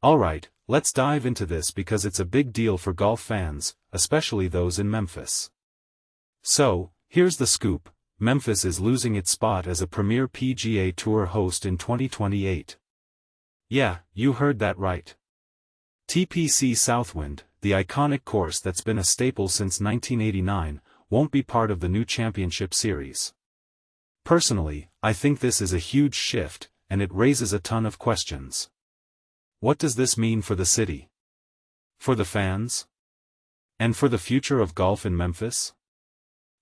Alright, let's dive into this because it's a big deal for golf fans, especially those in Memphis. So, here's the scoop: Memphis is losing its spot as a premier PGA Tour host in 2028. Yeah, you heard that right. TPC Southwind, the iconic course that's been a staple since 1989, won't be part of the new championship series. Personally, I think this is a huge shift, and it raises a ton of questions. What does this mean for the city? For the fans? And for the future of golf in Memphis?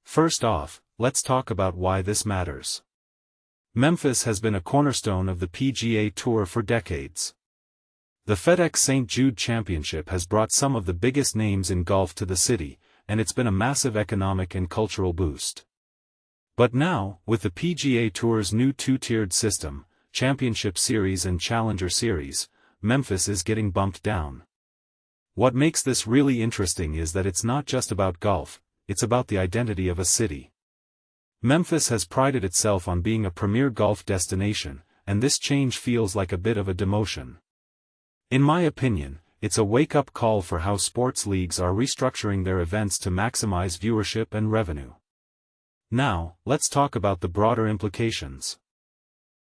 First off, let's talk about why this matters. Memphis has been a cornerstone of the PGA Tour for decades. The FedEx St. Jude Championship has brought some of the biggest names in golf to the city, and it's been a massive economic and cultural boost. But now, with the PGA Tour's new two-tiered system, Championship Series and Challenger Series, Memphis is getting bumped down. What makes this really interesting is that it's not just about golf, it's about the identity of a city. Memphis has prided itself on being a premier golf destination, and this change feels like a bit of a demotion. In my opinion, it's a wake-up call for how sports leagues are restructuring their events to maximize viewership and revenue. Now, let's talk about the broader implications.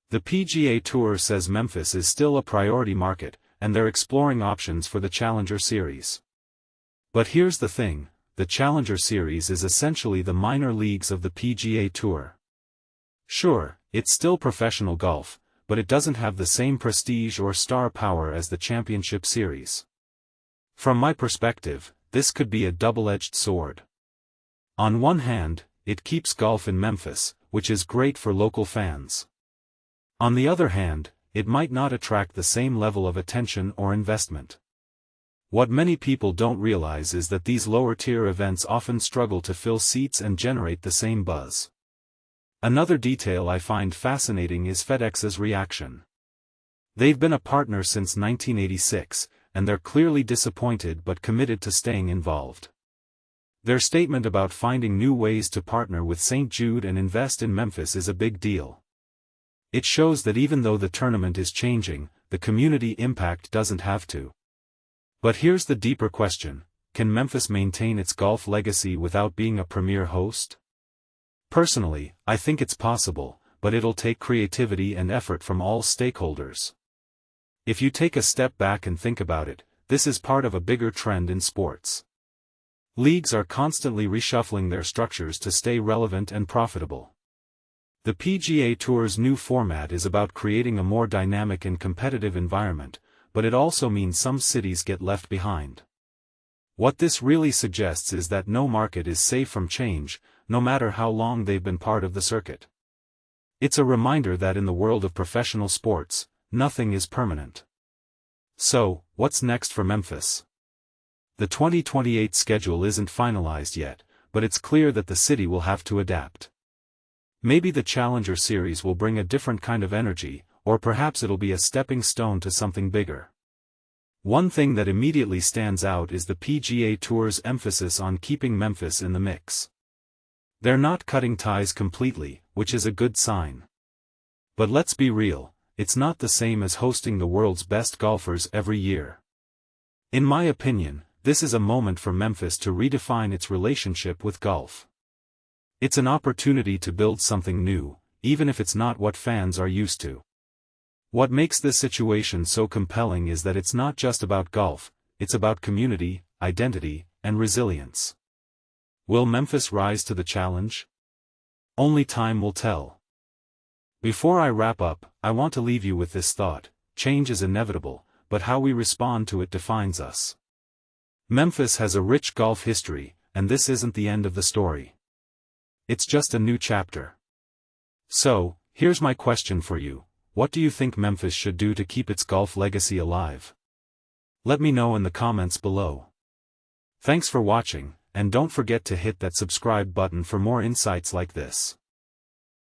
The PGA Tour says Memphis is still a priority market, and they're exploring options for the Challenger Series. But here's the thing: the Challenger Series is essentially the minor leagues of the PGA Tour. Sure, it's still professional golf, but it doesn't have the same prestige or star power as the Championship Series. From my perspective, this could be a double-edged sword. On one hand, it keeps golf in Memphis, which is great for local fans. On the other hand, it might not attract the same level of attention or investment. What many people don't realize is that these lower-tier events often struggle to fill seats and generate the same buzz. Another detail I find fascinating is FedEx's reaction. They've been a partner since 1986, and they're clearly disappointed but committed to staying involved. Their statement about finding new ways to partner with St. Jude and invest in Memphis is a big deal. It shows that even though the tournament is changing, the community impact doesn't have to. But here's the deeper question: can Memphis maintain its golf legacy without being a premier host? Personally, I think it's possible, but it'll take creativity and effort from all stakeholders. If you take a step back and think about it, this is part of a bigger trend in sports. Leagues are constantly reshuffling their structures to stay relevant and profitable. The PGA Tour's new format is about creating a more dynamic and competitive environment, but it also means some cities get left behind. What this really suggests is that no market is safe from change, no matter how long they've been part of the circuit. It's a reminder that in the world of professional sports, nothing is permanent. So, what's next for Memphis? The 2028 schedule isn't finalized yet, but it's clear that the city will have to adapt. Maybe the Challenger Series will bring a different kind of energy, or perhaps it'll be a stepping stone to something bigger. One thing that immediately stands out is the PGA Tour's emphasis on keeping Memphis in the mix. They're not cutting ties completely, which is a good sign. But let's be real, it's not the same as hosting the world's best golfers every year. In my opinion, this is a moment for Memphis to redefine its relationship with golf. It's an opportunity to build something new, even if it's not what fans are used to. What makes this situation so compelling is that it's not just about golf, it's about community, identity, and resilience. Will Memphis rise to the challenge? Only time will tell. Before I wrap up, I want to leave you with this thought: change is inevitable, but how we respond to it defines us. Memphis has a rich golf history, and this isn't the end of the story. It's just a new chapter. So, here's my question for you: what do you think Memphis should do to keep its golf legacy alive? Let me know in the comments below. Thanks for watching, and don't forget to hit that subscribe button for more insights like this.